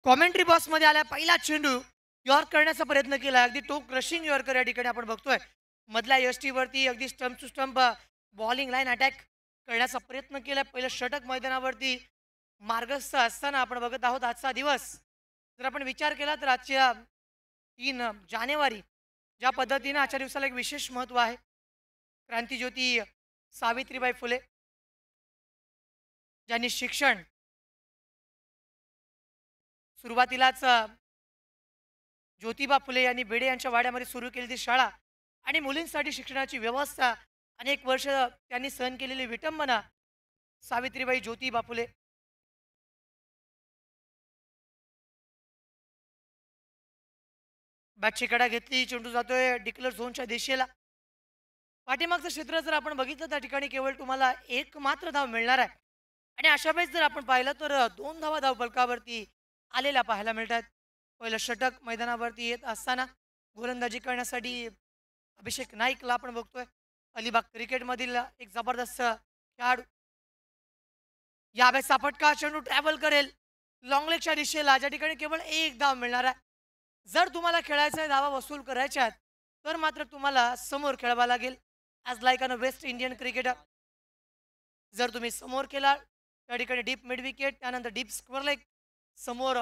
Commentary बॉक्समध्ये आला पहिला चेंडू यॉर्क करण्याचा प्रयत्न केला. अगदी टो क्रशिंग यॉर्कर या ठिकाणी आपण बघतोय. मधल्या यष्टीवरती अगदी stump to stump bowling line attack करण्याचा प्रयत्न केला. पहिलं षटक मैदानावरती मार्गस्थ असताना आपण बघत आहोत आजचा दिवस. जर आपण विचार केला तर आजच्या 3 जानेवारी ज्या पद्धतीनं आजच्या दिवसाला एक विशेष महत्त्व आहे. क्रांतिज्योती सावित्रीबाई फुले ज्यांनी शिक्षण सुरुवातीलाच ज्योतिबा फुले यांनी बेडे यांच्या वाड्यामध्ये सुरू केलेली शाळा आणि मुलींसाठी शिक्षणाची व्यवस्था अनेक वर्ष त्यांनी सहन केलेली विटंबना सावित्रीबाई ज्योतिबा फुले बॅटची कडा घेतली चेंडू जातोय डिक्लेअर झोनच्या दिशेला पाठीमागचं क्षेत्र जर आपण बघितलं त्या ठिकाणी केवळ तुम्हाला एक मात्र धाव मिळणार आहे आणि अशा वेळेस जर आपण पाहिलं तर दोन धावा धावफलकावरती आलेल्या पाहायला मिळतात पहिलं षटक मैदानावरती येत असताना गोलंदाजी करण्यासाठी अभिषेक नाईकला आपण बघतोय अलिबाग क्रिकेटमधील एक जबरदस्त खेळाडू यावेळेस फटका चेंडू ट्रॅव्हल करेल लॉंगलेगच्या दिशेला ज्या ठिकाणी केवळ एक धाव मिळणार आहे जर तुम्हाला खेळायचा धावा वसूल करायच्या आहेत तर मात्र तुम्हाला समोर खेळावं लागेल as like on West Indian cricketer जर तुम्ही समोर केला त्या ठिकाणी डीप मिड विकेट त्यानंतर डीप स्क्वेअर लेग समोर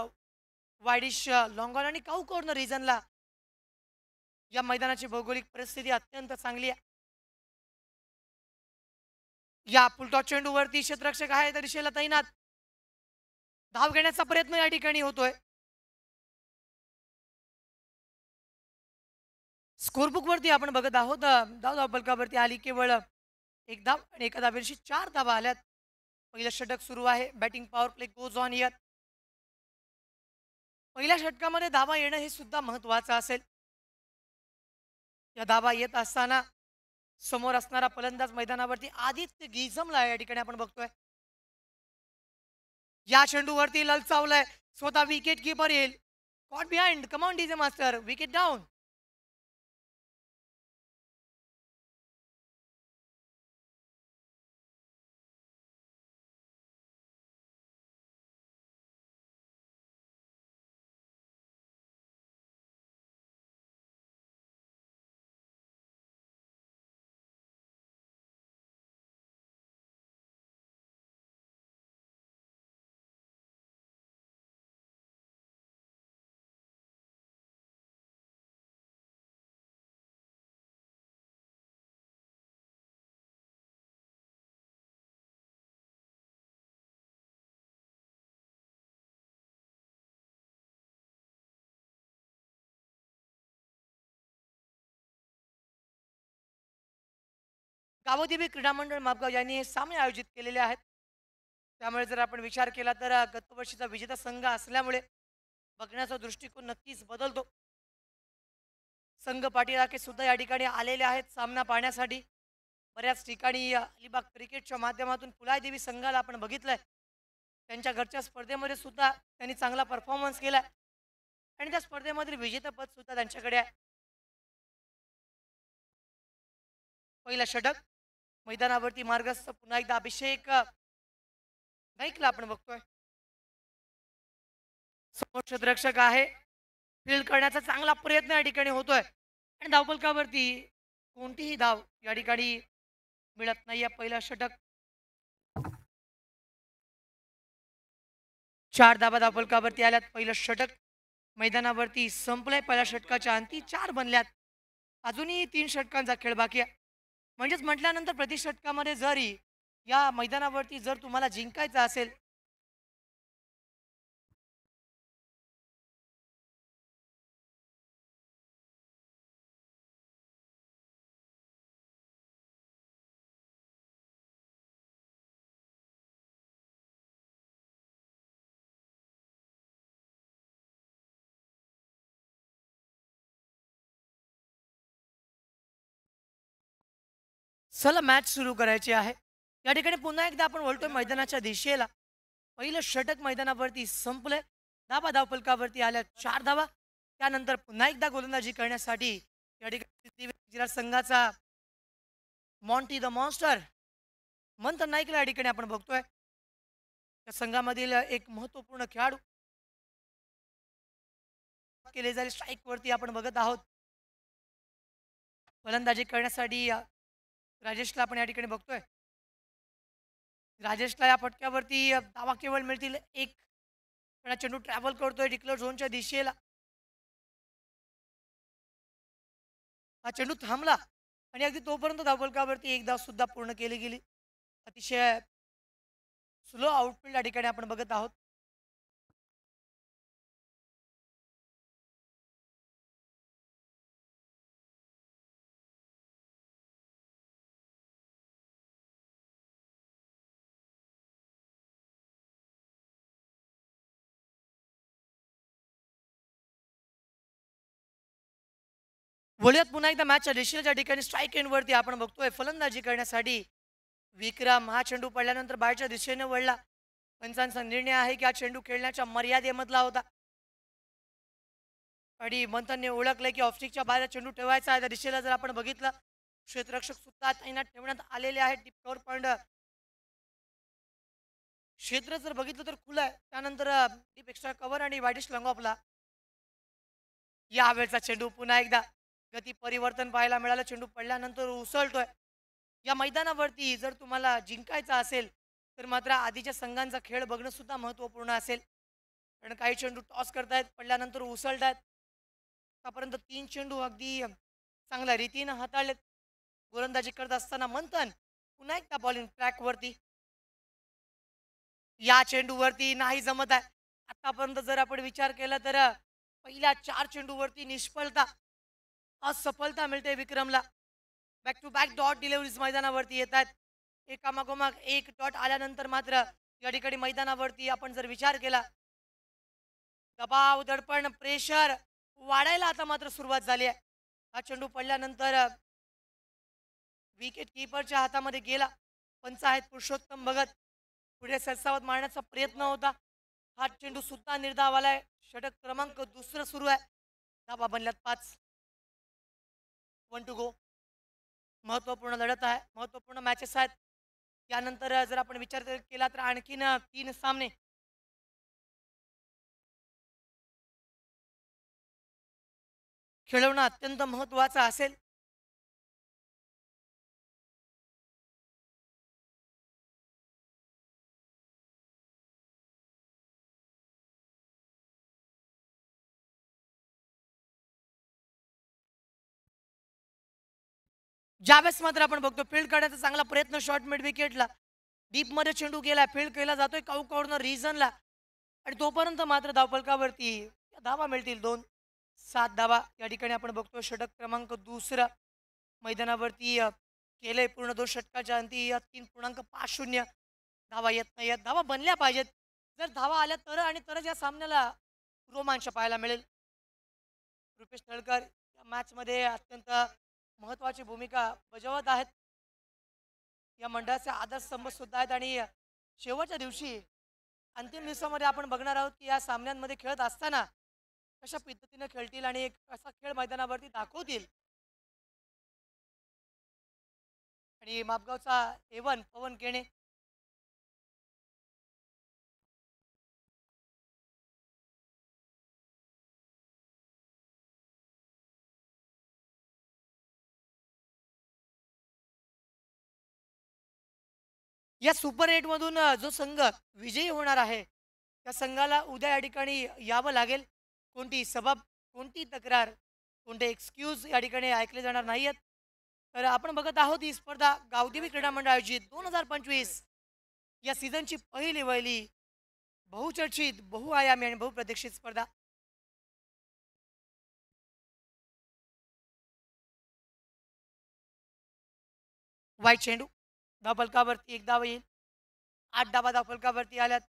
वाईडिश लॉंग ऑन आणि काऊ कॉर्नर रिजनला या मैदानाची भौगोलिक परिस्थिती अत्यंत चांगली आहे या पुलटॉस चेंडूवरती क्षेत्ररक्षक आहे त्या दिशेला तैनात धाव घेण्याचा प्रयत्न या ठिकाणी होतोय स्कोरबुकवरती आपण बघत आहोत धाव धावपलकावरती आली केवळ एक धाव आणि एका धावेशी 4 धावा आल्यात पहिलं षटक सुरू आहे batting power play goes on here पहिल्या षटकामध्ये धावा येणं हे सुद्धा महत्त्वाचं असेल या धावा येत असताना समोर असणारा फलंदाज मैदानावरती आदित्य गिझमला या ठिकाणी आपण बघतोय या चेंडूवरती ललचावलंय स्वतः विकेट कीपर येईल caught behind come on DJ master wicket down Gaodevi क्रीडा मंडळ मापगाव यांनी हे सामने आयोजित केलेले आहेत त्यामुळे जर आपण विचार केला तर गतवर्षीचा विजेता संघ असल्यामुळे बघण्याचा दृष्टिकोन नक्कीच बदलतो संघ पाठीराखे सुद्धा या ठिकाणी आलेले आहेत सामना पाहण्यासाठी बऱ्याच ठिकाणी अलिबाग क्रिकेटच्या माध्यमातून पुलादेवी संघाला आपण बघितलंय त्यांच्या घरच्या स्पर्धेमध्ये सुद्धा त्यांनी चांगला परफॉर्मन्स केलाय आणि त्या स्पर्धेमधील विजेतेपद सुद्धा त्यांच्याकडे आहे पहिला षटक मैदानावरती मार्गस्थ पुन्हा एकदा अभिषेक नाईकला आपण बघतोय समोर क्षेत्ररक्षक आहे फील्ड करण्याचा चांगला प्रयत्न या ठिकाणी होतोय आणि धावफलकावरती कोणतीही धाव या ठिकाणी मिळत नाहीये पहिला षटक 4 धाबा धावफलकावरती आल्यात पहिलं षटक मैदानावरती संपलंय पहिल्या षटकाच्या अंती 4 बनल्यात अजूनही 3 षटकांचा खेळ बाकी आहे म्हणजेच म्हटल्यानंतर प्रति षटकामध्ये जरी या मैदानावरती जर तुम्हाला जिंकायचं असेल चला मॅच सुरू करायची आहे या ठिकाणी पुन्हा एकदा आपण बोलतोय मैदानाच्या दिशेला पहिलं षटक मैदानावरती संपलंय धाबा धावफलकावरती आल्या 4 धावा त्यानंतर पुन्हा एकदा गोलंदाजी करण्यासाठी या ठिकाणी गुजरात संघाचा मॉन्टी द मॉन्स्टर मंथन नाईकला या ठिकाणी आपण बघतोय त्या संघामधील एक महत्त्वपूर्ण खेळाडू केले जाईल. स्ट्राईकवरती आपण बघत आहोत. फलंदाजी करण्यासाठी राजेशला आपण या ठिकाणी बघतोय. राजेशला या फटक्यावरती धावा केवळ मिळतील एक. पण हा चेंडू ट्रॅव्हल करतोय डिक्लेअर झोनच्या दिशेला. हा चेंडू थांबला आणि अगदी तोपर्यंत धावफलकावरती एक धाव सुद्धा पूर्ण केली गेली. अतिशय स्लो आउटफील्ड या ठिकाणी आपण बघत आहोत. वळूयात पुन्हा एकदा मॅचच्या दिशेच्या ठिकाणी स्ट्राईक एंडवरती आपण बघतोय फलंदाजी करण्यासाठी विक्रम. हा चेंडू पडल्यानंतर बाहेरच्या दिशेने वळला. पंचांचा निर्णय आहे की हा चेंडू खेळण्याच्या मर्यादेमधला होता आणि मंथनने ओळखलंय की ऑफस्टिकच्या बाहेर चेंडू ठेवायचा आहे. त्या दिशेला जर आपण बघितलं क्षेत्ररक्षक सुद्धा तैनात ठेवण्यात आलेले आहेत. डीप कव्हर पॉईंट क्षेत्र जर बघितलं तर खुलं आहे. त्यानंतर डीप एक्स्ट्रा कव्हर आणि वाईडिश लॉंग ऑफला. यावेळचा चेंडू पुन्हा एकदा गती परिवर्तन पाहायला मिळालं. चेंडू पडल्यानंतर उसळतोय. या मैदानावरती जर तुम्हाला जिंकायचं असेल तर मात्र आधीच्या संघांचा खेळ बघणं सुद्धा महत्त्वपूर्ण असेल. कारण काही चेंडू टॉस करतायत पडल्यानंतर उसळतायत. आतापर्यंत 3 चेंडू अगदी चांगल्या रीतीनं हाताळलेत. गोलंदाजी करत असताना मंथन पुन्हा एकदा बॉलिंग ट्रॅकवरती. या चेंडूवरती नाही जमत आहे. आतापर्यंत जर आपण विचार केला तर पहिल्या 4 चेंडूवरती निष्फळता असफलता मिळते विक्रमला. Back to back dot deliveries मैदानावरती येत आहेत. एकामागोमाग एक डॉट आल्यानंतर मात्र या ठिकाणी मैदानावरती आपण जर विचार केला दबाव दडपण प्रेशर वाढायला आता मात्र सुरुवात झाली आहे. हा चेंडू पडल्यानंतर विकेट किपरच्या हातामध्ये गेला. पंच आहेत पुरुषोत्तम भगत. पुढे सरसावत मारण्याचा प्रयत्न होता. हा चेंडू सुद्धा निर्धाव आलाय. षटक क्रमांक 2 सुरू आहे. धाबा बनल्यात 5. 1 टू गो. महत्त्वपूर्ण लढत आहे. महत्त्वपूर्ण मॅचेस आहेत. यानंतर जर आपण विचार केला तर आणखीन 3 सामने खेळवणं अत्यंत महत्त्वाचं असेल. ज्यावेळेस मात्र आपण बघतो फील्ड करण्याचा चांगला प्रयत्न शॉर्ट मिड विकेटला. डीपमध्ये चेंडू गेला. फील्ड केला जातोय काऊ कॉर्नर रिजनला आणि तोपर्यंत मात्र धावफलकावरती धावा मिळतील 2. 7 धावा या ठिकाणी आपण बघतो. षटक क्रमांक 2 मैदानावरती केलंय पूर्ण. 2 षटकाच्या अंती 3.50 धावा येत नाही आहेत. धावा बनल्या पाहिजेत. जर धावा आल्या तर आणि तरच या सामन्याला रोमांच पाहायला मिळेल. रुपेश तळकर या मॅचमध्ये अत्यंत महत्त्वाची भूमिका बजावत आहेत. या मंडळाचे आधारस्तंभ सुद्धा आहेत आणि शेवटच्या दिवशी अंतिम दिवसामध्ये आपण बघणार आहोत की या सामन्यांमध्ये खेळत असताना कशा पद्धतीने खेळतील आणि एक असा खेळ मैदानावरती दाखवतील. आणि मापगावचा एवन पवन केणे या सुपर 8 मधून जो संघ विजयी होणार आहे त्या संघाला उद्या या ठिकाणी यावं लागेल. कोणती सबब कोणती तक्रार कोणते एक्सक्यूज या ठिकाणी ऐकले जाणार नाही आहेत. तर आपण बघत आहोत ही स्पर्धा गावदेवी क्रीडा मंडळ आयोजित 2025 या सीझनची पहिली वहिली बहुचर्चित बहुआयामी आणि बहुप्रतीक्षित स्पर्धा. वाईट चेंडू धावफलकावरती एक धाव येईल. 8 धावा धावफलकावरती आल्यात.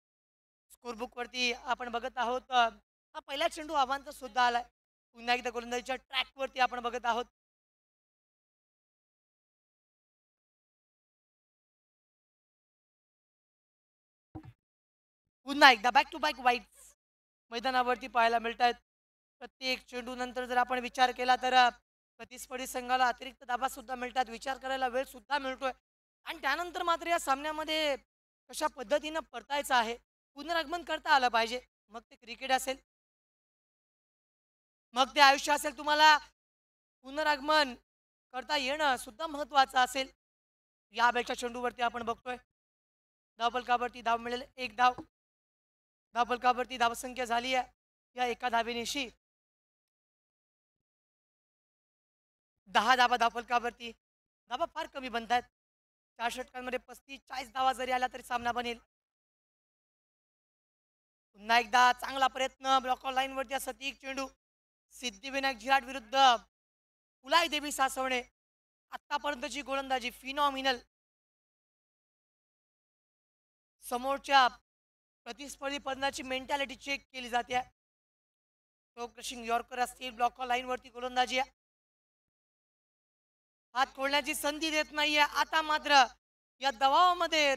स्कोरबुकवरती आपण बघत आहोत हा पहिला चेंडू आव्हांतर सुद्धा आलाय. पुन्हा एकदा गोलंदाजीच्या ट्रॅकवरती आपण बघत आहोत. पुन्हा एकदा बॅक टू बॅक वाईट्स मैदानावरती पाहायला मिळत आहेत. प्रत्येक चेंडू नंतर जर आपण विचार केला तर प्रतिस्पर्धी संघाला अतिरिक्त धाबा सुद्धा मिळतात. विचार करायला वेळ सुद्धा मिळतोय आणि त्यानंतर मात्र या सामन्यामध्ये कशा पद्धतीनं परतायचं आहे पुनरागमन करता आलं पाहिजे. मग ते क्रिकेट असेल मग ते आयुष्य असेल तुम्हाला पुनरागमन करता येणं सुद्धा महत्त्वाचं असेल. या बेलच्या चेंडूवरती आपण बघतोय धावफलकावरती धाव मिळेल, एक धाव. धावफलकावरती धावसंख्या झाली आहे या एका धावेनिशी 10 धावा धावफलकावरती. धावा फार कमी बनतायत. 4 षटकांमध्ये 35-40 धावा जरी आल्या तरी सामना बनेल. पुन्हा एकदा चांगला प्रयत्न ब्लॉकर लाईनवरती असा ती एक चेंडू. सिद्धिविनायक झिराट विरुद्ध पुलाई देवी सासवणे. आतापर्यंतची गोलंदाजी फिनॉमिनल. समोरच्या प्रतिस्पर्धी पदाची मेंटॅलिटी चेक केली जाते. तो क्रशिंग यॉर्कर असतील ब्लॉकर लाईनवरती गोलंदाजी आहे. हात खोलण्याची संधी देत नाहीये. आता मात्र या दबावामध्ये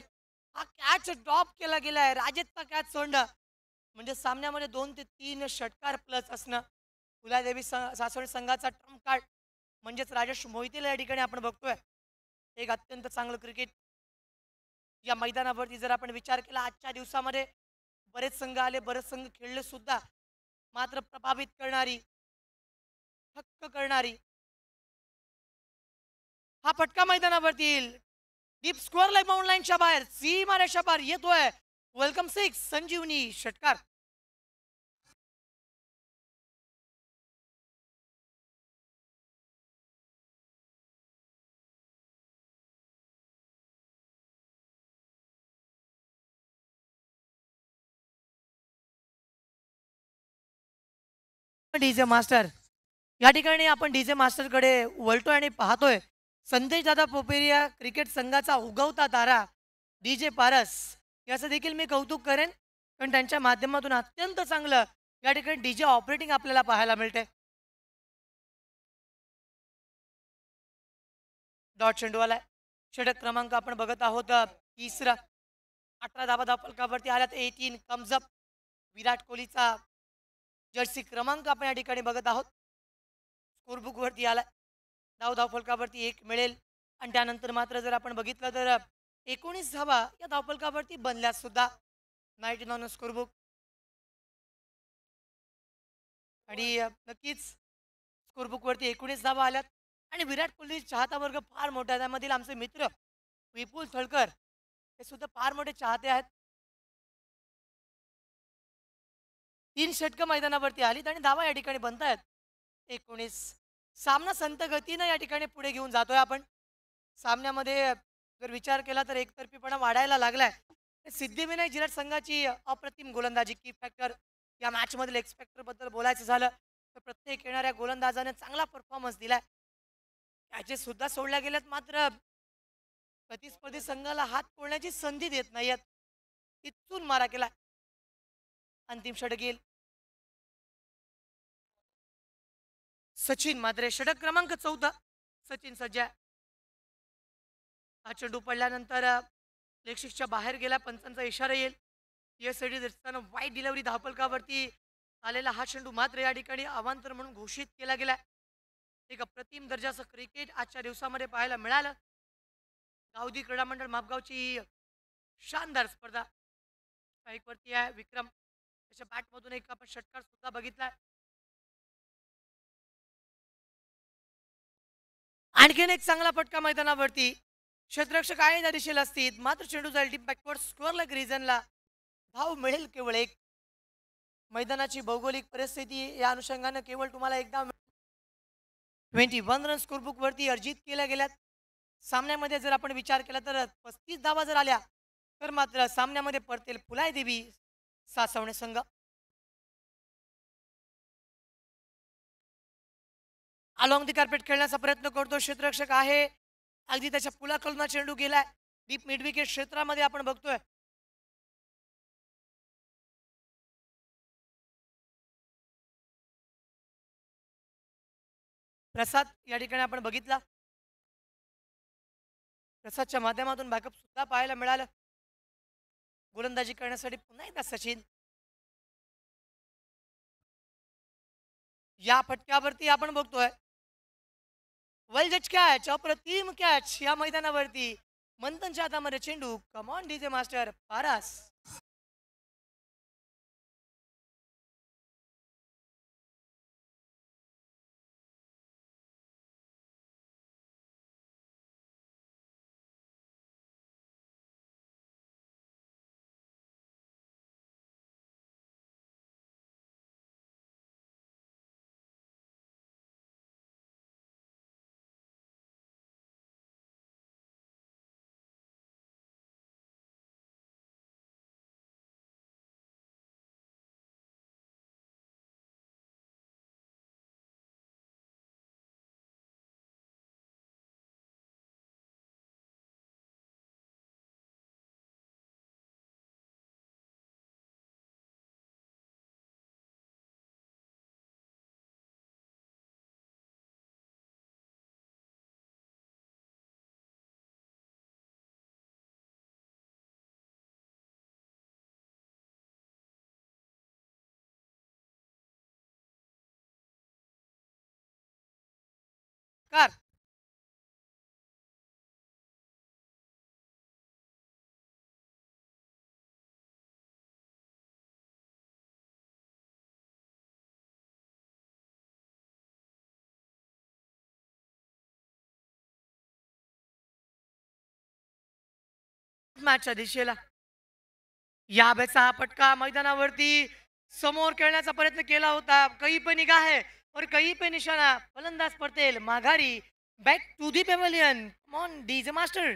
हा कॅच ड्रॉप केला गेलाय. राजेतचा कॅच सोडणं म्हणजे सामन्यामध्ये 2 ते 3 षटकार प्लस असणं. फुलादेवी सासवड संघाचा ट्रम्प कार्ड म्हणजेच राजेश मोहितेला या ठिकाणी आपण बघतोय. एक अत्यंत चांगलं क्रिकेट या मैदानावरती जर आपण विचार केला आजच्या दिवसामध्ये बरेच संघ आले, बरेच संघ खेळले सुद्धा, मात्र प्रभावित करणारी, थक्क करणारी हा फटका मैदानावरती येईल. डीप स्कोअर लाईन बाउंड लाईनच्या बाहेर सीमारेषा पार येतोय. वेलकम 6 संजीवनी षटकार. डीजे मास्टर या ठिकाणी आपण डीजे मास्टरकडे वळतोय आणि पाहतोय संदेश दादा पोपेरिया क्रिकेट संघाचा उगवता तारा डीजे पारस याचं देखील मी कौतुक करेन, कारण त्यांच्या माध्यमातून अत्यंत चांगलं या ठिकाणी डीजे ऑपरेटिंग आपल्याला पाहायला मिळते. डॉट चेंडूवाला षटक क्रमांक आपण बघत आहोत तिसरा. 18 धाबा धावफलकावरती आल्यात 18 कम्स अप. विराट कोहलीचा जर्सी क्रमांक आपण या ठिकाणी बघत आहोत. स्कोरबुकवरती आलाय. धावफलकावरती एक मिळेल आणि त्यानंतर मात्र जर आपण बघितलं तर 19 धावा या धावफलकावरती बनल्या सुद्धा. 19 ऑन स्कोरबुक. आणि नक्कीच स्कोरबुकवरती 19 धावा आल्यात आणि विराट कोहली चाहता वर्ग फार मोठा आहे. त्यामधील आमचे मित्र विपुल थळकर हे सुद्धा फार मोठे चाहते आहेत. 3 षटकं मैदानावरती आलीत आणि धावा या ठिकाणी बनतायत 19. सामना संत गतीनं या ठिकाणी पुढे घेऊन जातोय आपण. सामन्यामध्ये जर विचार केला तर एकतर्फीपणा वाढायला लागलाय. सिद्धिविनायक झिराट संघाची अप्रतिम गोलंदाजी की फॅक्टर या मॅचमधील एक्सपेक्टर बद्दल बोलायचं झालं तर प्रत्येक येणाऱ्या गोलंदाजाने चांगला परफॉर्मन्स दिलाय. कॅचेस सुद्धा सोडल्या गेल्यात, मात्र प्रतिस्पर्धी संघाला हात खोलण्याची संधी देत नाहीयेत. तिथून मारा केला. अंतिम षटक येईल. सचिन मात्रे षटक क्रमांक 14. सचिन सज्जा. हा चेंडू पडल्यानंतर लेगशिक्सच्या बाहेर गेला. पंचांचा इशारा येईल. यासाठी दिसताना वाईट डिलिव्हरी धावफलकावरती आलेला हा चेंडू मात्र या ठिकाणी अवांतर म्हणून घोषित केला गेला. एक अप्रतिम दर्जाचं क्रिकेट आजच्या दिवसामध्ये पाहायला मिळालं. गावदी क्रीडा मंडळ मापगावची शानदार स्पर्धा. स्ट्राईकवरती आहे विक्रम. त्याच्या बॅटमधून एक आपण षटकार सुद्धा बघितलाय. आणखीन एक चांगला फटका मैदानावरती. क्षेत्ररक्षक आहे त्या दिशेला असतील, मात्र चेंडू जाईल डीप बॅकवर्ड स्कोअर लाईक रिजनला. धाव मिळेल केवळ एक. मैदानाची भौगोलिक परिस्थिती या अनुषंगानं केवळ तुम्हाला एकदा 21 रन स्कोरबुकवरती अर्जित केल्या गेल्यात. सामन्यामध्ये जर आपण विचार केला तर 35 धावा जर आल्या तर मात्र सामन्यामध्ये परतेल फुलाय देवी सासवणे संघ. अलॉंग दी कार्पेट खेळण्याचा प्रयत्न करतो क्षेत्ररक्षक आहे. अगदी त्याच्या पुलाकडून चेंडू गेलाय डीप मिड विकेट क्षेत्रामध्ये आपण बघतोय. प्रसाद या ठिकाणी आपण बघितला. प्रसादच्या माध्यमातून बॅकअप सुद्धा पाहायला मिळालं. गोलंदाजी करण्यासाठी पुन्हा एकदा सचिन. या फटक्यावरती आपण बघतोय वेल जज कॅच, अप्रतिम कॅच या मैदानावरती. मंथनच्या हातामध्ये चेंडू. कमॉन डीजे मास्टर पारास. कार मॅचच्या दिशेला या बेचा हा पटका मैदानावरती समोर खेळण्याचा प्रयत्न केला होता. कहीं पे निगाह है और कहीं पे निशाणा. फलंदाज पटेल माघारी. Back to the pavilion. Come on DJ master.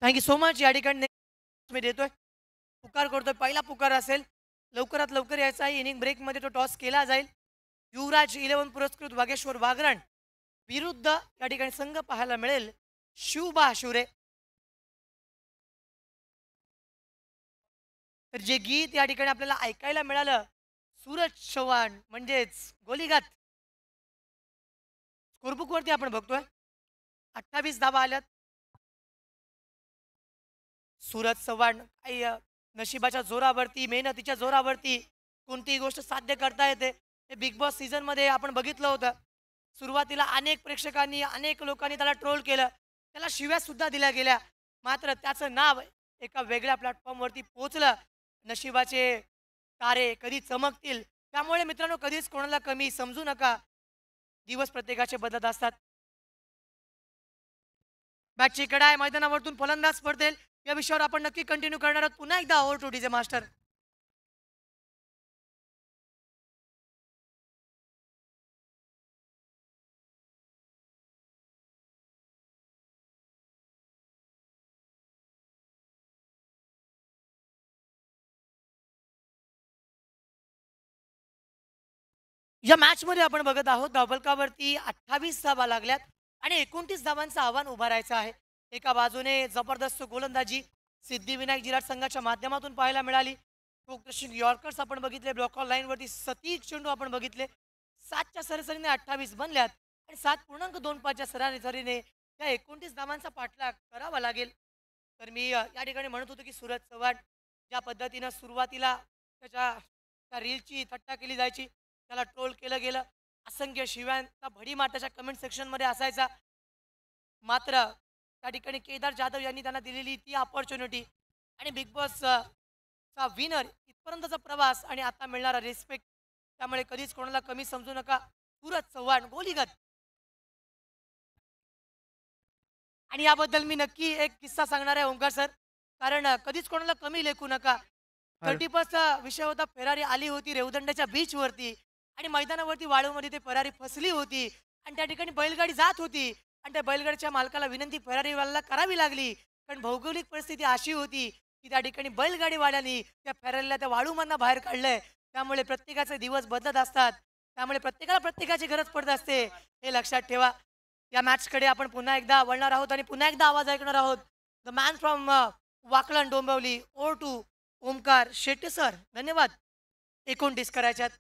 Thank you so much. या ठिकाणी मी देतोय. पुकार करतोय. पहिला पुकार असेल. लवकरात लवकर यायचा आहे. इनिंग ब्रेकमध्ये तो टॉस केला जाईल. युवराज 11 पुरस्कृत वागेश्वर वागरण विरुद्ध या ठिकाणी संघ पाहायला मिळेल शिवबा शिवरे. तर जे गीत या ठिकाणी आपल्याला ऐकायला मिळालं सूरज चव्हाण म्हणजेच गोलीगात स्कोरबुक वरती आपण बघतोय 28 धावा आल्यात. सूरज चव्हाण काही नशिबाच्या जोरावरती मेहनतीच्या जोरावरती कोणतीही गोष्ट साध्य करता येते. हे बिग बॉस सीझनमध्ये आपण बघितलं होतं. सुरुवातीला अनेक प्रेक्षकांनी अनेक लोकांनी त्याला ट्रोल केलं, त्याला शिव्या सुद्धा दिल्या गेल्या. मात्र त्याचं नाव एका वेगळ्या प्लॅटफॉर्मवरती पोहोचलं. नशिबाचे तारे कधी चमकतील. त्यामुळे मित्रांनो कधीच कोणाला कमी समजू नका. दिवस प्रत्येकाचे बदलत असतात. बॅटची कडाय मैदानावरतून फलंदाज पडतील या विषयावर आपण नक्की कंटिन्यू करणार आहोत. पुन्हा एकदा ओव्हर टू डीजे मास्टर. या मॅचमध्ये आपण बघत आहोत धावफलकावरती 28 धावा लागल्यात आणि 29 धावांचं आव्हान उभारायचं आहे. एका बाजूने जबरदस्त गोलंदाजी सिद्धिविनायक जिराट संघाच्या माध्यमातून पाहायला मिळाली. टोकदर्शक यॉर्कर्स आपण बघितले. ब्लॉकॉल लाईनवरती सतीश चेंडू आपण बघितले. 7च्या सरासरीने 28 बनल्यात आणि 7.25च्या सरासरीने त्या 29 धावांचा पाठलाग करावा लागेल. तर मी या ठिकाणी म्हणत होतो की सूरज चव्हाण ज्या पद्धतीनं सुरुवातीला त्याच्या त्या रीलची थट्टा केली जायची, त्याला ट्रोल केलं गेलं, असंख्य शिव्यांचा भडीमार त्याच्या कमेंट सेक्शनमध्ये असायचा. मात्र त्या ठिकाणी केदार जाधव यांनी त्यांना दिलेली ती अपॉर्च्युनिटी आणि बिग बॉस चा विनर इथपर्यंतचा प्रवास आणि आता मिळणारा रिस्पेक्ट, त्यामुळे कधीच कोणाला कमी समजू नका. सूरज चव्हाण गोलीगत. आणि याबद्दल मी नक्की एक किस्सा सांगणार आहे ओंकार सर. कारण कधीच कोणाला कमी लेखू नका. अरे 31चा विषय होता. फेरारी आली होती रेवदंड्याच्या बीचवरती आणि मैदानावरती वाळूमध्ये ते फेरारी फसली होती आणि त्या ठिकाणी बैलगाडी जात होती आणि त्या बैलगाडीच्या मालकाला विनंती फेरारीवाल्याला करावी लागली. कारण भौगोलिक परिस्थिती अशी होती की त्या ठिकाणी बैलगाडीवाल्यानी त्या फेरारीला त्या वाळूमधनं बाहेर काढलंय. त्यामुळे प्रत्येकाचे दिवस बदलत असतात. त्यामुळे प्रत्येकाला प्रत्येकाची गरज पडत असते. हे लक्षात ठेवा. या मॅचकडे आपण पुन्हा एकदा वळणार आहोत आणि पुन्हा एकदा आवाज ऐकणार आहोत. The man from Vaklan Dombivli ओर टू ओमकार शेट्टे सर. धन्यवाद. 29 करायच्यात.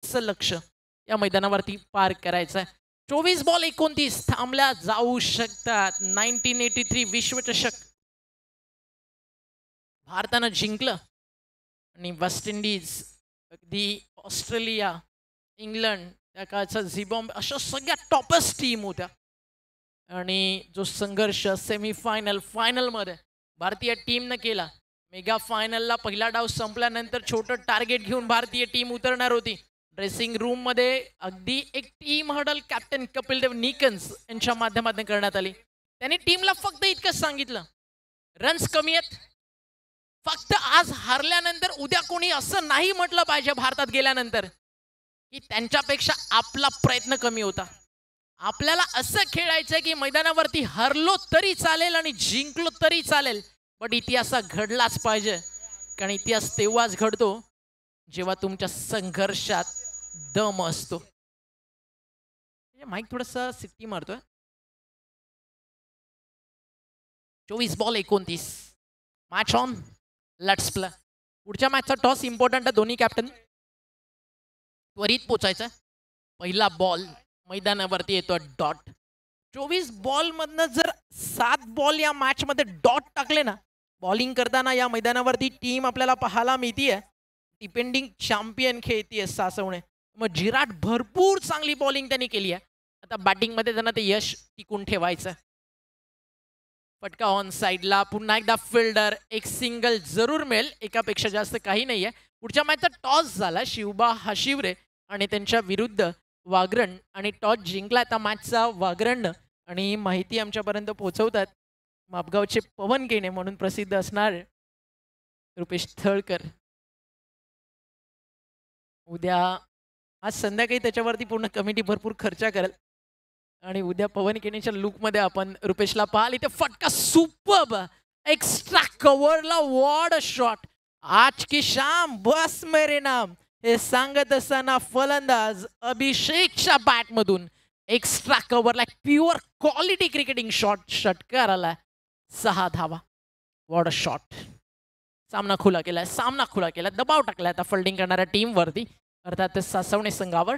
लक्ष या मैदानावरती पार करायचं आहे. 24 बॉल 29 थांबल्या जाऊ शकतात. 1983 विश्वचषक भारतानं जिंकलं आणि वेस्ट इंडिज, अगदी ऑस्ट्रेलिया, इंग्लंड, त्या काळचा झिम्बाब्वे अशा सगळ्या टॉपस्ट टीम होत्या. आणि जो संघर्ष सेमीफायनल फायनलमध्ये भारतीय टीमनं केला. मेगा फायनलला पहिला डाव संपल्यानंतर छोटं टार्गेट घेऊन भारतीय टीम उतरणार होती. ड्रेसिंग रूममध्ये अगदी एक team huddle captain Kapil Dev निकन्स यांच्या माध्यमातून करण्यात आली. त्यांनी टीमला फक्त इतकंच सांगितलं, रन्स कमी आहेत, फक्त आज हारल्यानंतर उद्या कोणी असं नाही म्हटलं पाहिजे भारतात गेल्यानंतर की त्यांच्यापेक्षा आपला प्रयत्न कमी होता. आपल्याला असं खेळायचं की मैदानावरती हरलो तरी चालेल आणि जिंकलो तरी चालेल, पण इतिहास घडलाच पाहिजे. कारण इतिहास तेव्हाच घडतो जेव्हा तुमच्या संघर्षात दम असतो. माईक थोडंसं सिट्टी मारतोय. 24 ball 29 match on, let's play. पुढच्या मॅचचा टॉस इम्पॉर्टंट आहे. दोन्ही कॅप्टन त्वरित पोचायचं. पहिला बॉल मैदानावरती येतो डॉट. 24 बॉलमधनं जर 7 बॉल या मॅचमध्ये डॉट टाकले ना, बॉलिंग करताना या मैदानावरती टीम आपल्याला पाहायला मिळतीये डिपेंडिंग चॅम्पियन खेळतीये सासवणे. मग जिराट भरपूर चांगली बॉलिंग त्यांनी केली आहे. आता बॅटिंगमध्ये त्यांना ते यश टिकून ठेवायचं. फटका ऑन साईडला, पुन्हा एकदा फिल्डर, एक सिंगल जरूर मिळेल, एकापेक्षा जास्त काही नाही आहे. पुढच्या मॅचचा टॉस झाला शिवबा हाशिवरे आणि त्यांच्या विरुद्ध वागरण, आणि टॉस जिंकला आता मॅचचा वागरण. आणि माहिती आमच्यापर्यंत पोहोचवतात मापगावचे पवन गेणे म्हणून प्रसिद्ध असणार रुपेश थळकर. उद्या आज संध्याकाळी त्याच्यावरती पूर्ण कमिटी भरपूर खर्च करेल आणि उद्या पवन केनेच्या लुकमध्ये आपण रुपेशला पाहाल. इथे फटका सुपर्ब, एक्स्ट्रा कव्हरला वॉड शॉट. आज की शाम बस मेरे नाम हे सांगत असताना फलंदाज अभिषेकच्या बॅटमधून एक्स्ट्रा कव्हरला प्युअर क्वालिटी क्रिकेटिंग शॉट षटकार आला. 6 धावा, वॉड शॉट. सामना खुला केला, दबाव टाकला आता फिल्डिंग करणाऱ्या टीमवरती, अर्थात सासवणे संघावर.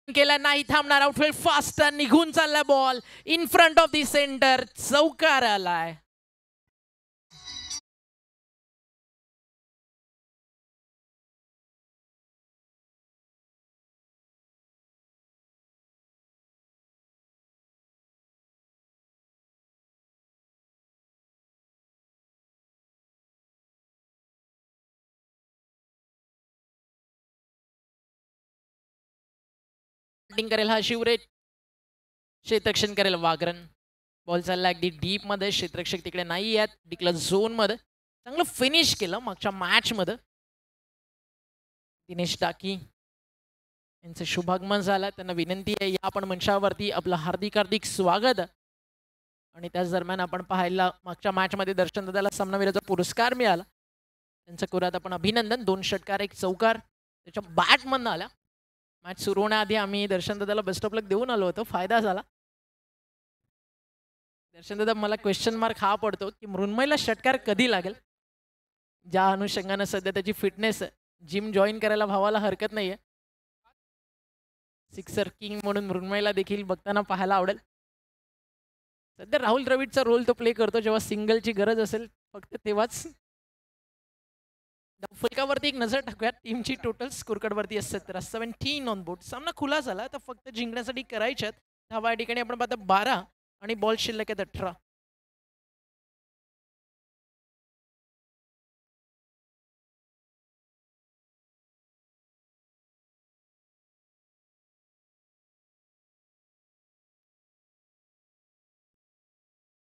केला नाही थांबणार, आउटफील्ड फास्ट निघून चालला ball in front of the centre, चौकार आलाय. करेल हा शिवरे, क्षेत्ररक्षण करेल वागरण. बॉल चालला अगदी डीप मध्ये, क्षेत्ररक्षक तिकडे नाही आहेत, डिक्लर झोन मध्ये. चांगलं फिनिश केलं मागच्या मॅच मध्ये. दिनेश टाकी यांचं शुभागमन झालं. त्यांना विनंती आहे या आपण मंचावरती आपलं हार्दिक स्वागत. आणि त्याच दरम्यान आपण पाहायला मागच्या मॅच मध्ये दर्शन दादाला सामनावीराचा पुरस्कार मिळाला. त्यांचं करूयात आपण अभिनंदन. 2 षटकार 1 चौकार त्याच्या बॅटमधनं आला. मॅच सुरू होण्याआधी आम्ही दर्शन दादाला बेस्ट ऑफ लक देऊन आलो होतो, फायदा झाला. दर्शन दादा, मला क्वेश्चन मार्क हा पडतो की मृण्मयला षटकार कधी लागेल. ज्या अनुषंगानं सध्या त्याची फिटनेस, जिम जॉईन करायला भावाला हरकत नाहीये. सिक्सर किंग म्हणून मृण्मयला देखील बघताना पाहायला आवडेल. सध्या राहुल द्रविडचा रोल तो प्ले करतो जेव्हा सिंगलची गरज असेल, फक्त तेव्हाच. फलकावरती एक नजर टाकूयात. टीमची टोटल स्कोरकार्डवरती 17 ऑन बोर्ड. सामना खुला झाला तर फक्त जिंकण्यासाठी करायच्यात धावा. या ठिकाणी आपण पाहतो 12 आणि बॉल शिल्लक आहेत 18.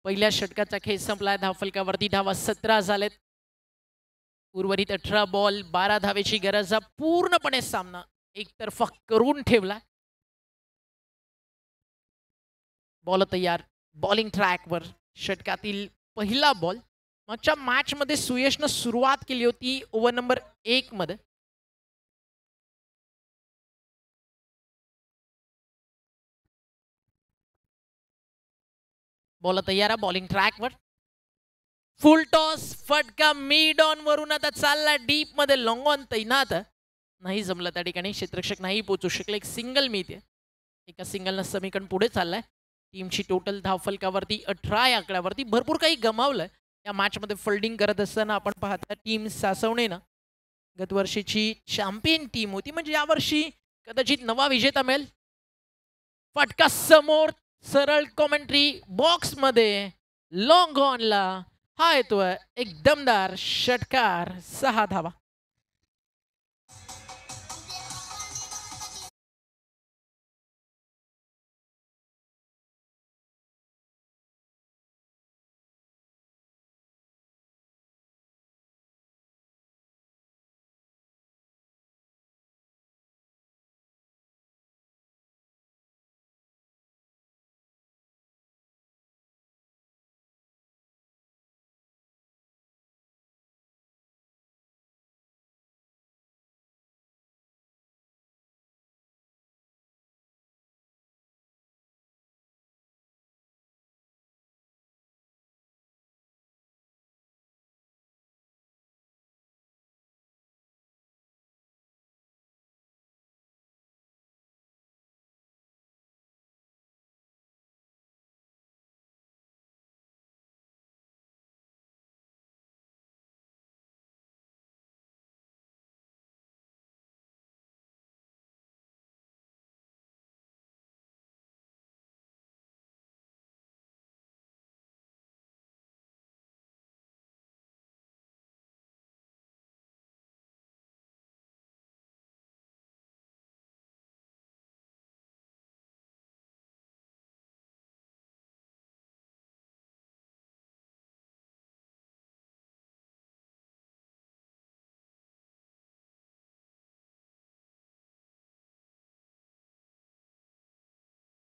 पहिल्या षटकाचा खेळ संपलाय. धावफलकावरती धावा 17 झालेत. उर्वरित 18 बॉल 12 धावेची गरज. पूर्णपणे सामना एकतर्फा करून ठेवला. बॉल तयार, बॉलिंग ट्रॅकवर. षटकातील पहिला बॉल. मागच्या मॅच मध्ये सुयशनं सुरुवात केली होती ओव्हर नंबर 1 मध्ये. बॉल तयार आहे, बॉलिंग ट्रॅकवर. फुल टॉस, फटका मिड ऑन वरून आता चालला डीप मध्ये. लॉंग ऑन तैनात नाही जमलं त्या ठिकाणी, क्षेत्ररक्षक नाही पोहोचू शकले. एक सिंगल मिळते. एका सिंगलनं समीकरण पुढे चाललंय. टीमची टोटल धावफलकावरती 18 या आकड्यावरती भरपूर काही गमावलंय. या मॅचमध्ये फिल्डिंग करत असताना आपण पाहता टीम सासवणेनं गतवर्षीची चॅम्पियन टीम होती, म्हणजे यावर्षी कदाचित नवा विजेता मिळेल. फटका समोर, सरळ कॉमेंट्री बॉक्समध्ये लॉंग ऑनला हा येतोय एक दमदार षटकार, 6 धावा.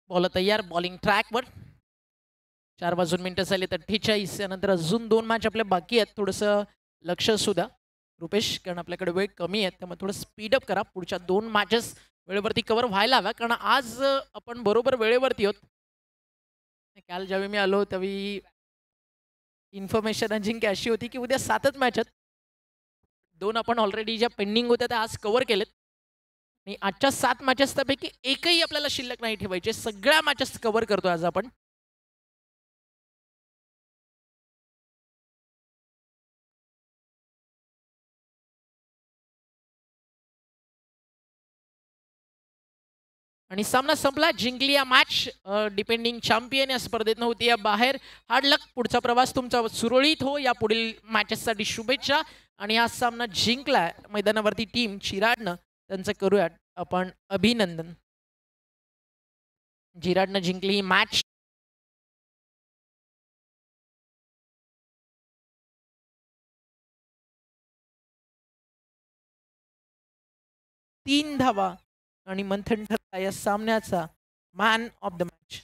बॉल तयार, बॉलिंग ट्रॅकवर. 4 वाजून मिनिटं झाली तर 48. यानंतर अजून 2 मॅच आपल्या बाकी आहेत. थोडंसं लक्ष असू द्या रुपेश, कारण आपल्याकडे वेळ कमी आहे, त्यामुळे थोडं स्पीडअप करा. पुढच्या 2 मॅचेस वेळेवरती कव्हर व्हायला हव्या, कारण आज आपण बरोबर वेळेवरती आहोत. काल ज्यावेळी मी आलो त्यावेळी इन्फॉर्मेशन अजिंक्य अशी होती की उद्या 7च मॅच आहेत. 2 आपण ऑलरेडी ज्या पेंडिंग होत्या त्या आज कव्हर केलेत आणि आजच्या 7 मॅचेस त्यापैकी एकही आपल्याला शिल्लक नाही ठेवायचे. सगळ्या मॅचेस कव्हर करतो आज आपण. आणि सामना संपला, जिंकली या मॅच. डिपेंडिंग चॅम्पियन या स्पर्धेत नव्हती या बाहेर. हार्ड लक, पुढचा प्रवास तुमचा सुरळीत हो. या पुढील मॅचेससाठी शुभेच्छा. आणि हा सामना जिंकला मैदानावरती टीम चिराडनं, त्यांचं करूयात आपण अभिनंदन. चिराडनं जिंकली ही मॅच. तीन धावा आणि मंथन ठरला या सामन्याचा man of the match.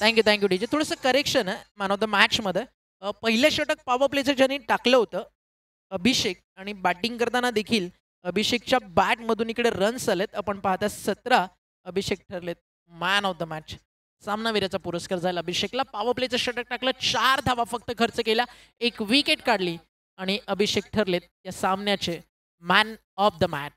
Thank you DJ. थोडंसं करेक्शन आहे मॅन ऑफ द मॅचमध्ये. पहिलं षटक पॉवर प्लेचं ज्यांनी टाकलं होतं अभिषेक, आणि बॅटिंग करताना देखील अभिषेकच्या बॅटमधून इकडे रन्स आलेत. आपण पाहता 17 अभिषेक ठरलेत मॅन ऑफ द मॅच. सामनावीराचा पुरस्कार झाला अभिषेकला. पॉवर प्लेचं षटक टाकलं, 4 धावा फक्त खर्च केला, 1 विकेट काढली आणि अभिषेक ठरलेत या सामन्याचे मॅन ऑफ द मॅच.